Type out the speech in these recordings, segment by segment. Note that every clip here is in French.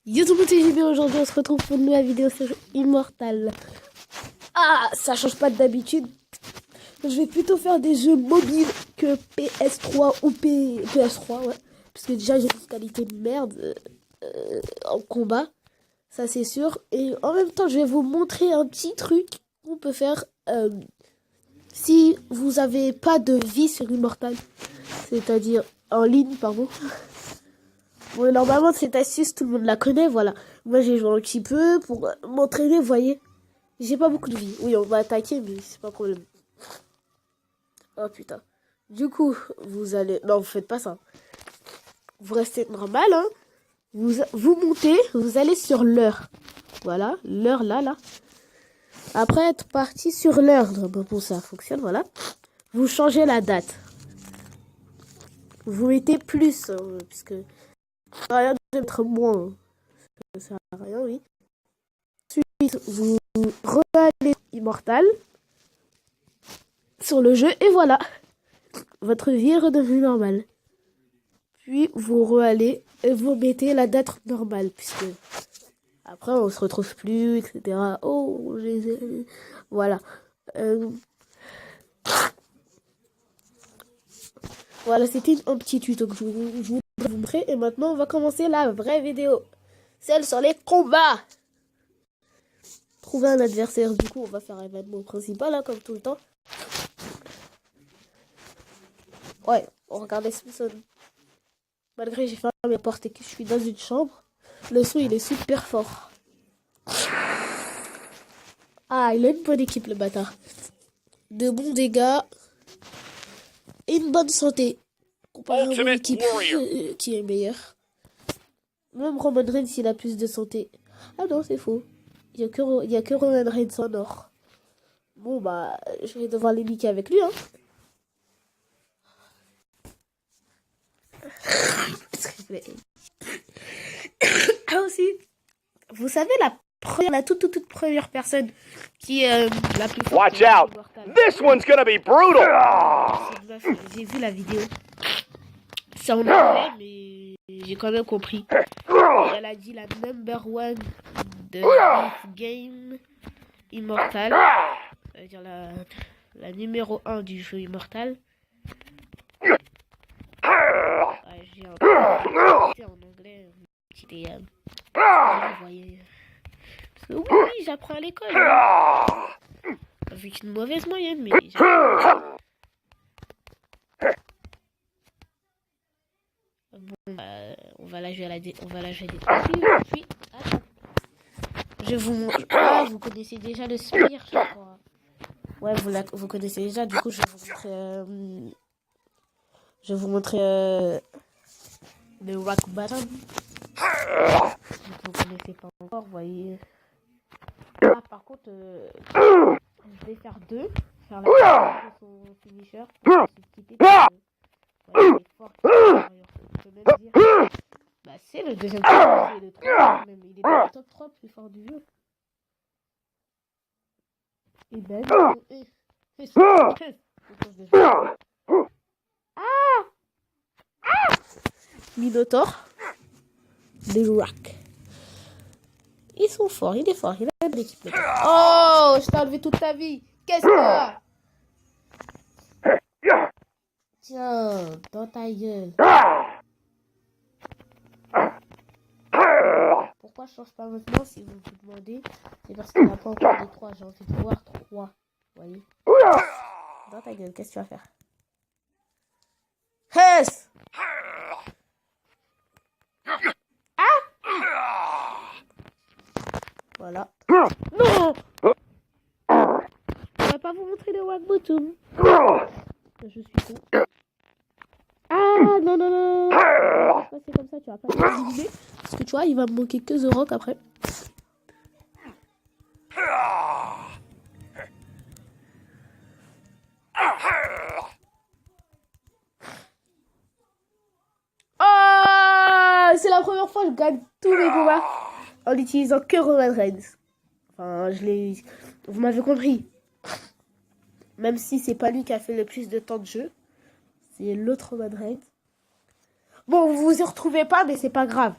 Yo tout le monde, c'est JB. Aujourd'hui on se retrouve pour une nouvelle vidéo sur Immortal. Ah, ça change pas d'habitude. Je vais plutôt faire des jeux mobiles que PS3 ou PS3, ouais. Parce que déjà j'ai une qualité de merde en combat, ça c'est sûr. Et en même temps je vais vous montrer un petit truc qu'on peut faire si vous avez pas de vie sur Immortal. C'est-à-dire en ligne, pardon. Bon, normalement, cette astuce, tout le monde la connaît, voilà. Moi, j'ai joué un petit peu pour m'entraîner, vous voyez. J'ai pas beaucoup de vie. Oui, on va attaquer, mais c'est pas un problème. Oh, putain. Du coup, vous allez... Non, vous faites pas ça. Vous restez normal, hein. Vous montez, vous allez sur l'heure. Voilà, l'heure là. Après être parti sur l'heure, bon, ça fonctionne, voilà. Vous changez la date. Vous mettez plus, puisque... rien de mettre moins. Ça sert à rien, oui. Ensuite, vous re-allez Immortal sur le jeu et voilà. Votre vie est redevenue normale. Puis vous re-allez et vous mettez la date normale, puisque après on se retrouve plus, etc. Oh, voilà. Voilà, c'était un petit tuto que je voulais vous montrer. Et maintenant, on va commencer la vraie vidéo. Celle sur les combats. Trouver un adversaire. Du coup, on va faire l'événement principal, hein, comme tout le temps. Ouais, on regarde Simpson. Malgré que j'ai fermé la porte et que je suis dans une chambre, le son, il est super fort. Ah, il a une bonne équipe, le bâtard. De bons dégâts. Et une bonne santé. Comparé à mon équipe qui est meilleure. Même Roman Reigns, il a plus de santé. Ah non, c'est faux. Il y a que Roman Reigns en or. Bon, bah, je vais devoir les niquer avec lui, hein. Ah aussi, vous savez la toute première personne qui est la plus forte. Watch out! This one's gonna be brutal! J'ai vu la vidéo. C'est en anglais, mais j'ai quand même compris. Elle a dit la number one de this game Immortal. Ça veut dire la numéro 1 du jeu Immortal. Ouais, j'ai un peu en anglais. Vous voyez. Parce que oui, j'apprends à l'école. Avec une mauvaise moyenne, mais bon, on va la jouer on va la jouer des puis je vous montre. Ah, vous connaissez déjà le Spear, je crois. Ouais, vous connaissez déjà. Du coup, je vais vous montrer le Rock Bottom. Vous connaissez pas encore, vous voyez. Ah, par contre, je vais faire deux. Faire la de son finisher. Pour se quitter. Je peux même dire. Bah, c'est le deuxième top, c'est le 3, même. Il est dans le top 3 plus fort du jeu. Et ben, Minotaur, les Rock. Ils sont forts, il est fort, il a de l'équipe. Oh, je t'ai enlevé toute ta vie. Qu'est-ce que t'as? Tiens, dans ta gueule. Pourquoi je change pas maintenant si vous vous demandez? C'est parce qu'il n'y a pas encore de 3. J'ai envie de voir 3. Vous voyez? Dans ta gueule, qu'est-ce que tu vas faire? Hess! Ah! Voilà. Non! On va pas vous montrer le One Bottom. Je suis con. Ah, non. C'est comme ça, tu vas pas l'éliminer. Parce que tu vois, il va me manquer que The Rock après. Oh, c'est la première fois que je gagne tous mes combats en utilisant que Roman Reigns. Enfin, vous m'avez compris. Même si c'est pas lui qui a fait le plus de temps de jeu. C'est l'autre Roman Reigns. Bon, vous vous y retrouvez pas, mais c'est pas grave.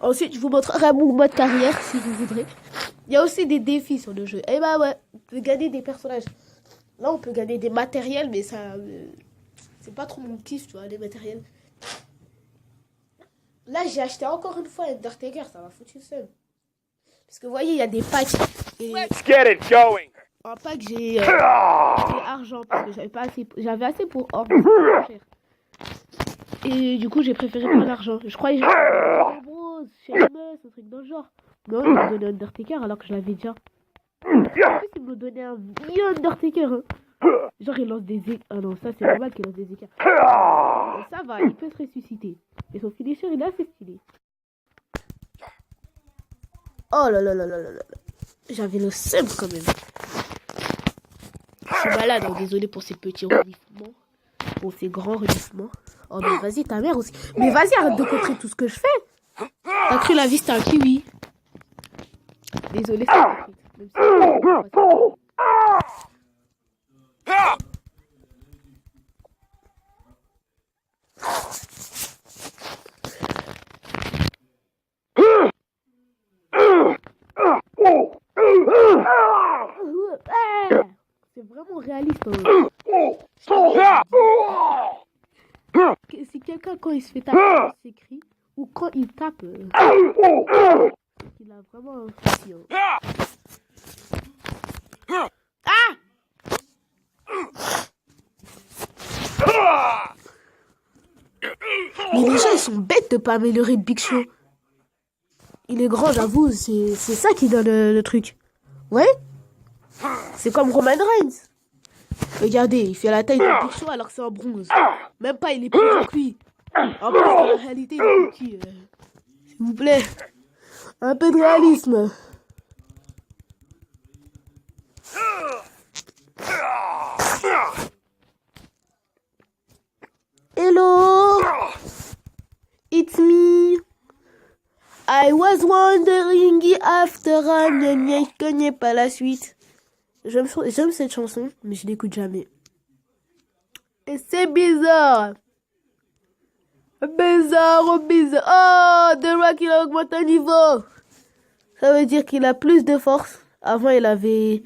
Ensuite, je vous montrerai mon mode carrière si vous voudrez. Il y a aussi des défis sur le jeu. Et bah ouais, on peut gagner des personnages. Là, on peut gagner des matériels, mais ça... c'est pas trop mon kiff, tu vois, les matériels. Là, j'ai acheté encore une fois Undertaker, ça m'a foutu le seum. Parce que vous voyez, il y a des packs. Et Let's get it going. en pack, j'ai argent, parce que j'avais assez pour or, mais c'est pas cher. Et du coup, j'ai préféré prendre l'argent. Je croyais que j'avais Ambrose, Sheamus, un truc dans le genre. Non, ils m'ont donné Undertaker alors que je l'avais déjà. En plus, ils m'ont donné un vieux Undertaker. Hein. Genre, il lance des éclairs. Ah non, ça, c'est normal qu'il lance des éclairs. Ça va, il peut se ressusciter. Et son finisher, il est assez stylé. Oh là là là là là là. J'avais le seum quand même. Je suis malade, hein. Désolé pour ces petits reniflements. Pour ces grands reniflements. Oh, mais vas-y, ta mère aussi. Mais vas-y, arrête de contrer tout ce que je fais. T'as cru la vie, c'était un kiwi. Désolé, c'est pas même si c'est vraiment réaliste. Hein. Si quelqu'un, quand il se fait taper, il s'écrit, ou quand il tape, il a vraiment un souci. Hein. Ah! Mais les gens, ils sont bêtes de pas améliorer Big Show. Il est grand, j'avoue, c'est ça qui donne le truc. Ouais? C'est comme Roman Reigns. Regardez, il fait la taille de Big Show alors que c'est en bronze. Même pas, il est plus grand que lui. En plus, dans la réalité, il est petit. S'il vous plaît. Un peu de réalisme. Hello. It's me. I was wondering after all. Je connais pas la suite. J'aime cette chanson, mais je l'écoute jamais. Et c'est bizarre. Bizarre. Oh, The Rock, il a augmenté un niveau. Ça veut dire qu'il a plus de force. Avant, il avait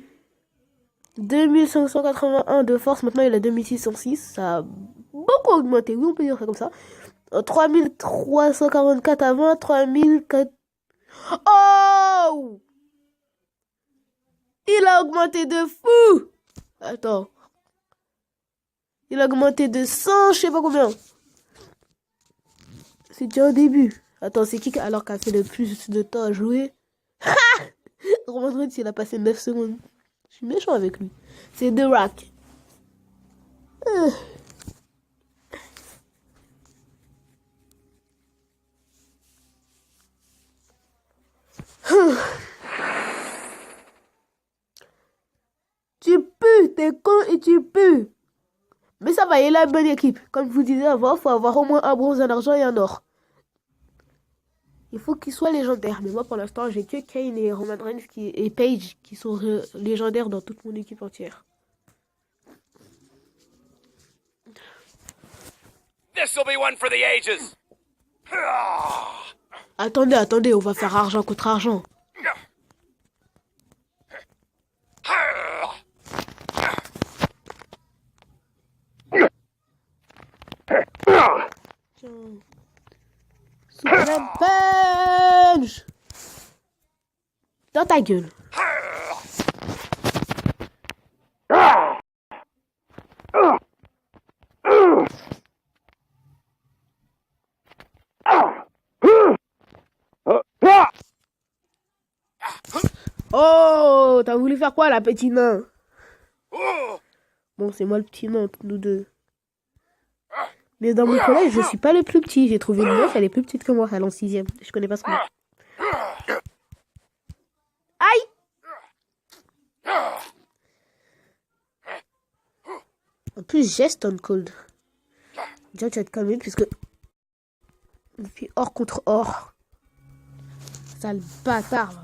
2581 de force. Maintenant, il a 2606. Ça a beaucoup augmenté. Oui, on peut dire ça comme ça. 3344 avant, 3004. Oh! Il a augmenté de fou! Attends. Il a augmenté de 100, je sais pas combien. C'est déjà au début. Attends, c'est qui alors qu'a fait le plus de temps à jouer? Roman Reigns, il a passé 9 secondes. Je suis méchant avec lui. C'est The Rock. Tu pues, t'es con et tu pues. Mais ça va, il a une bonne équipe. Comme je vous disais avant, il faut avoir au moins un bronze, un argent et un or. Il faut qu'ils soient légendaires. Mais moi, pour l'instant, j'ai que Kane et Roman Reigns et Paige qui sont légendaires dans toute mon équipe entière. This'll be one for the ages. Attendez, on va faire argent contre argent. Superman Punch! Dans ta gueule. Oh, t'as voulu faire quoi, la petite nain? Bon, c'est moi le petit nain, entre nous deux. Mais dans mon collège, je suis pas le plus petit. J'ai trouvé une meuf, elle est plus petite que moi, elle est en 6ème. Je connais pas ce mot. Aïe! En plus, j'ai Stone Cold. Déjà, tu vas te calmer, puisque... on fait or contre or. Sale bâtard, là.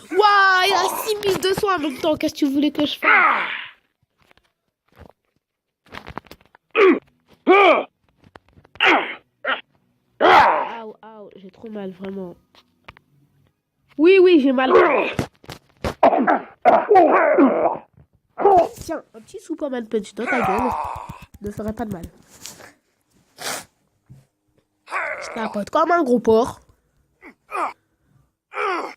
Waouh, il a 6200 en même temps. Qu'est-ce que tu voulais que je fasse? J'ai trop mal, vraiment. Oui, j'ai mal. Tiens, un petit Superman Punch dans ta gueule ne ferait pas de mal. Je t'accorde comme un gros porc.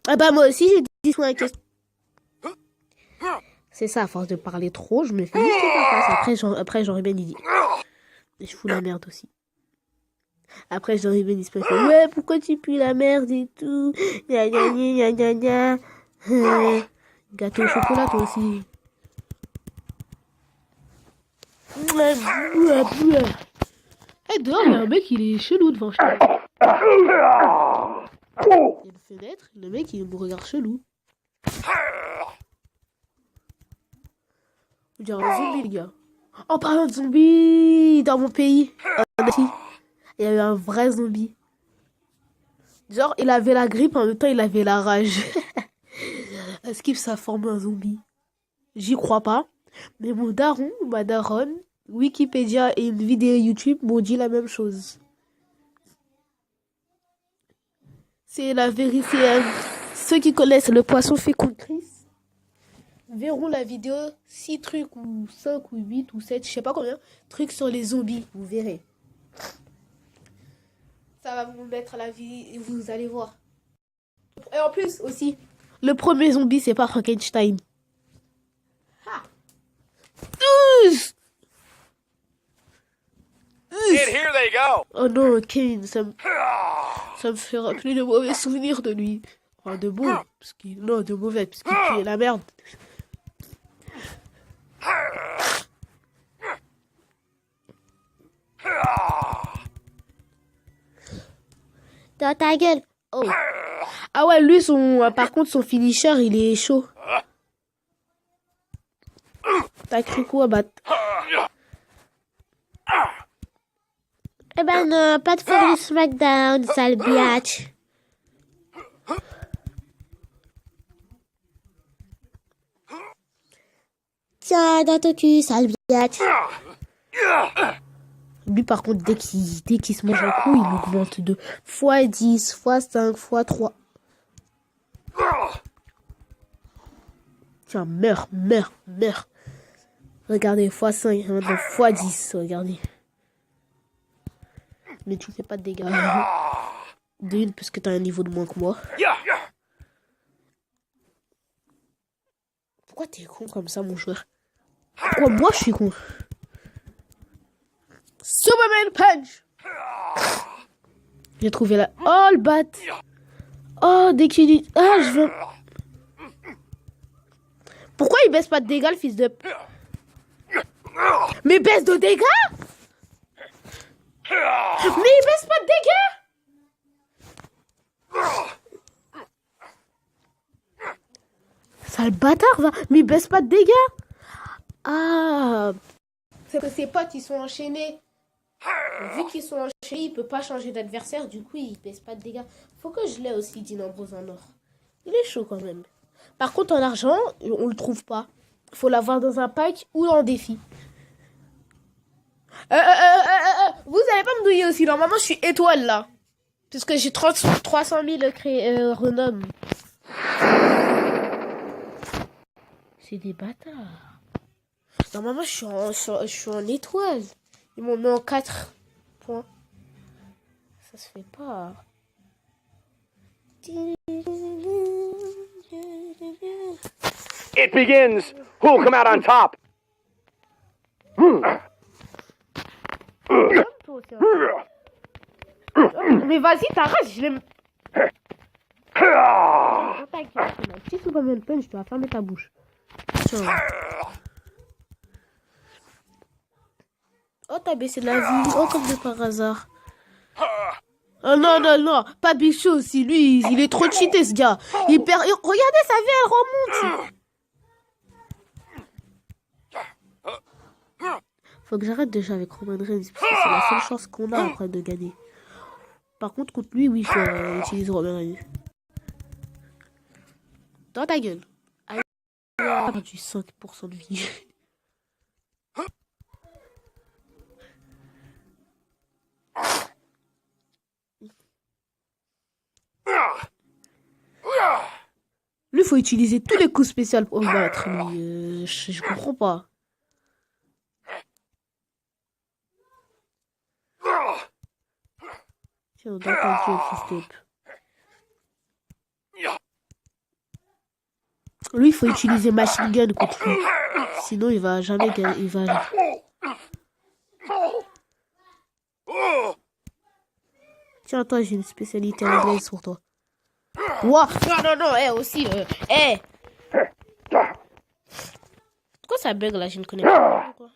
Ah bah moi aussi j'ai dit soin avec. C'est ça, à force de parler trop, je me fais niquer ma face. Après j'aurais bien dit. Et je fous la merde aussi. Après j'aurais bien dit, ouais, pourquoi tu pues la merde et tout. Gna gna gna gna gna gna. Gâteau au chocolat toi aussi. Eh, dehors, il y a un mec, il est chelou devant chez moi. Il y a une fenêtre, le mec, il me regarde chelou. On dirait un zombie, le gars. En parlant de zombies, dans mon pays, il y avait un vrai zombie. Genre, il avait la grippe, en même temps, il avait la rage. Est-ce qu'il ça forme un zombie? J'y crois pas. Mais mon daron, ma daronne, Wikipédia et une vidéo YouTube m'ont dit la même chose. C'est la vérité. Ceux qui connaissent le poisson fécond Chris verront la vidéo 6 trucs ou 5 ou 8 ou 7, je sais pas combien, trucs sur les zombies. Vous verrez. Ça va vous mettre à la vie et vous allez voir. Et en plus aussi, le premier zombie c'est pas Frankenstein. Ah. And here they go. Oh non, Kane, ça me fait rappeler de mauvais souvenirs de lui. Enfin, de beaux, parce qu'il... Non, de mauvais, parce qu'il pue la merde. Dans ta gueule. Oh. Ah ouais, lui, par contre, son finisher, il est chaud. T'as cru quoi, bat? Eh ben non, pas de faire du SmackDown, sale biatch. Tiens, dans ton cul, sale biatch. Lui, par contre, dès qu'il se mange un coup, il augmente de x10, x5, x3. Tiens, meurs. Regardez, x5, maintenant x10, regardez. Mais tu fais pas de dégâts. D'une, parce que t'as un niveau de moins que moi. Pourquoi t'es con comme ça, mon joueur? Pourquoi moi, je suis con? Superman Punch! J'ai trouvé la... Oh, le bat! Oh, dès qu'il dit... Ah, je veux... Pourquoi il baisse pas de dégâts, le fils de... Mais baisse de dégâts? Mais il baisse pas de dégâts! Sale bâtard, va. Mais il baisse pas de dégâts! Ah! C'est que ses potes, ils sont enchaînés. Vu qu'ils sont enchaînés, il peut pas changer d'adversaire. Du coup, il baisse pas de dégâts. Faut que je l'ai aussi, Dinambros en or. Il est chaud quand même. Par contre, en argent, on le trouve pas. Faut l'avoir dans un pack ou en défi. Vous allez pas me douiller aussi. Normalement, je suis étoile là. Parce que j'ai 300 000 renom. C'est des bâtards. Normalement, je suis en étoile. Ils m'ont mis en 4 points. Ça se fait pas. It begins. Who'll come out on top? Mais vas-y, t'arrêtes, je l'aime. Un petit Superman Punch, tu vas fermer ta bouche. Tiens. Oh, t'as baissé de la vie. Oh, comme de par hasard. Oh non. Pas Bichot aussi. Lui, il est trop cheaté, ce gars. Regardez, sa vie, elle remonte. Faut que j'arrête déjà avec Roman Reigns. Parce que c'est la seule chance qu'on a après de gagner. Par contre, contre lui, oui, faut utiliser Roman Reigns. Dans ta gueule. Ah, j'ai perdu 5% de vie. faut utiliser tous les coups spéciaux pour le battre. Lui, je comprends pas. Tiens, on doit pas tuer le fils de... Lui, il faut utiliser machine gun contre lui. Sinon, il va jamais gagner. Il va... Tiens, toi, j'ai une spécialité anglaise pour toi. Ouah. Non, aussi, Pourquoi ça bug là? Je ne connais pas. Pourquoi?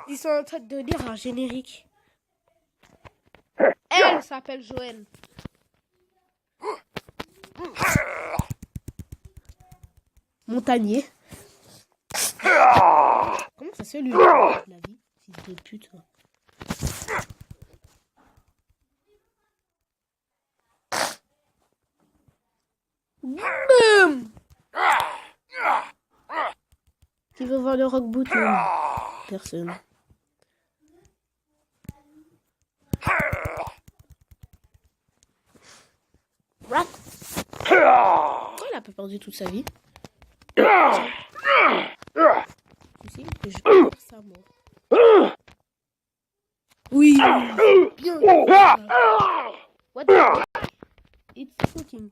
Ils sont en train de lire un générique. Elle s'appelle Joël. Montagnier. Comment ça se fait lui? La vie, fils de pute. Boum! Qui veut voir le rock boot? Personne. Rock. Pourquoi il a pas perdu toute sa vie? Tu sais que je peux faire ça, moi. Oui. Bien. What the... It's cooking.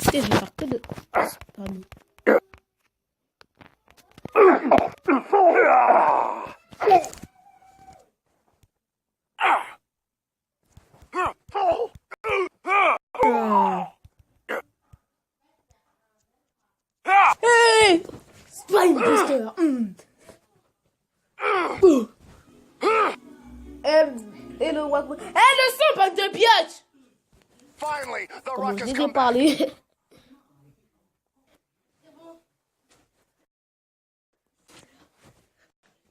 Je vais faire que de... Pardon. Hey! Spine Buster! Et le Wagwan. Eh, le son, bande de biatch! Finally, the Comment rock je has vais come back. parler?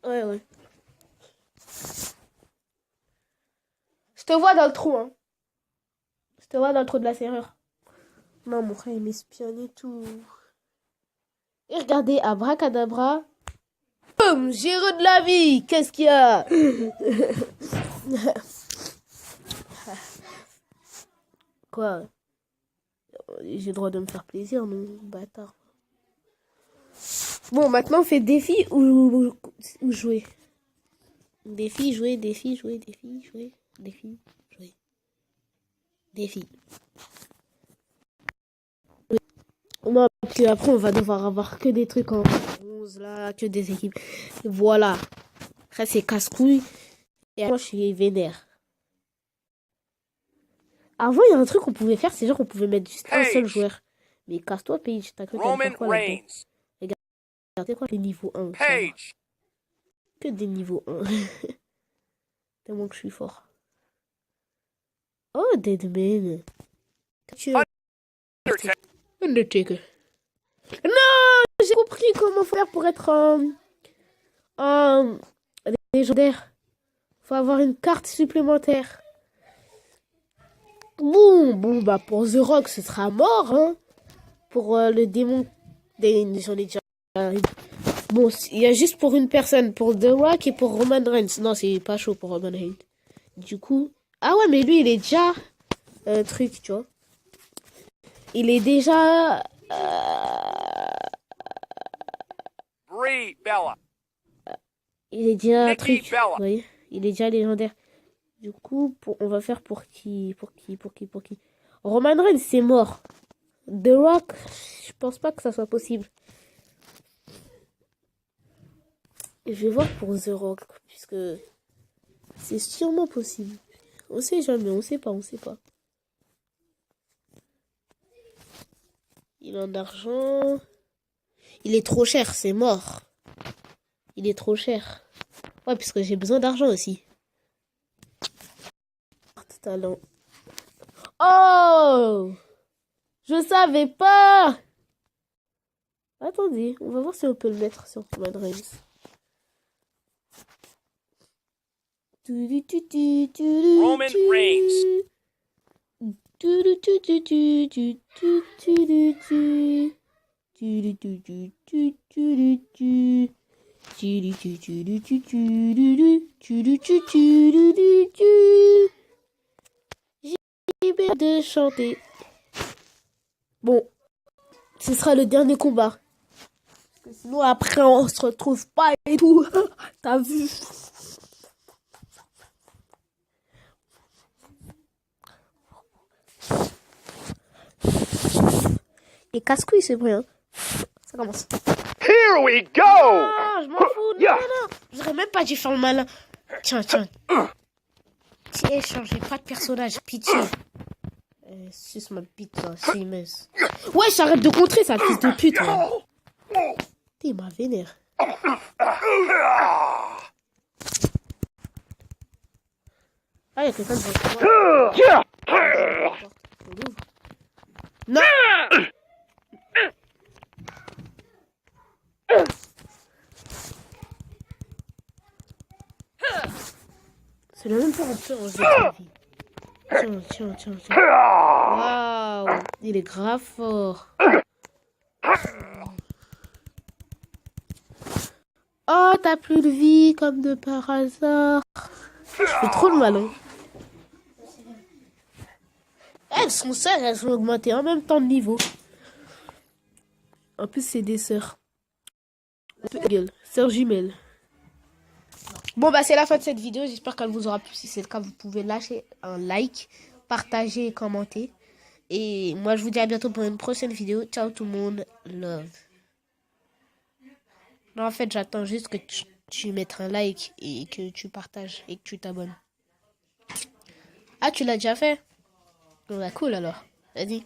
Ouais. Je te vois dans le trou, hein. Je te vois dans le trou de la serrure. Non, mon frère, il m'espionne et tout. Et regardez, abracadabra. Boum, gérer de la vie. Qu'est-ce qu'il y a? Quoi? J'ai le droit de me faire plaisir, non, bâtard. Bon, maintenant, on fait défi ou jouer. Défi, jouer, défi, jouer, défi, jouer, défi, jouer. Défi. Non, parce qu'après, on va devoir avoir que des trucs en 11 là, que des équipes. Voilà. Après, c'est casse-couille. Et après, je suis vénère. Avant, il y a un truc qu'on pouvait faire, c'est genre qu'on pouvait mettre juste un seul joueur. Mais casse-toi, Paige. T'as cru Roman qu'elle quoi là-dedans? Reigns. Regardez quoi, les niveaux 1. Page. Que des niveaux 1. Tellement que je suis fort. Oh, Deadman. Undertaker. Non, j'ai compris comment faire pour être légendaire. Faut avoir une carte supplémentaire. Bon, bah pour The Rock, ce sera mort, hein. Pour le démon, j'en ai déjà. Bon, il y a juste pour une personne, pour The Rock et pour Roman Reigns. Non, c'est pas chaud pour Roman Reigns. Du coup, ah ouais, mais lui, il est déjà truc, tu vois. Il est déjà. Brie Bella. Il est déjà Nikki truc. Bella. Vous voyez, il est déjà légendaire. Du coup, on va faire pour qui? Roman Reigns, c'est mort. The Rock, je pense pas que ça soit possible. Et je vais voir pour The Rock, puisque c'est sûrement possible. On sait jamais, on sait pas. Il a en argent. Il est trop cher, c'est mort. Il est trop cher. Ouais, puisque j'ai besoin d'argent aussi. Talent. Oh! Je savais pas! Attendez, on va voir si on peut le mettre sur Roman Reigns. Roman Reigns. J'ai peur de chanter. Bon, ce sera le dernier combat. Parce que sinon après on se retrouve pas et tout. T'as vu? Et casse-couille c'est vrai. Hein. Ça commence. Here we go! Ah, je m'en fous. Non, non, non. J'aurais même pas dû faire le malin. Tiens, tiens. Tiens, changez pas de personnage. Pitié. Suce ma bite, là. Seamus. Ouais, j'arrête de contrer, ça, le fils de pute, là. T'es ma vénère. Ah, y'a quelqu'un devant moi. Non! C'est le même temps en vie. Tiens, tiens, tiens, tiens. Waouh, il est grave fort. Oh, t'as plus de vie comme de par hasard. Je fais trop le malin. Elles sont sœurs, elles ont augmenté en même temps de niveau. En plus, c'est des sœurs. Sœurs jumelles. Bon, bah, c'est la fin de cette vidéo. J'espère qu'elle vous aura plu. Si c'est le cas, vous pouvez lâcher un like, partager et commenter. Et moi, je vous dis à bientôt pour une prochaine vidéo. Ciao tout le monde. Love. Non, en fait, j'attends juste que tu mettes un like et que tu partages et que tu t'abonnes. Ah, tu l'as déjà fait? Bon, bah, cool alors. Vas-y.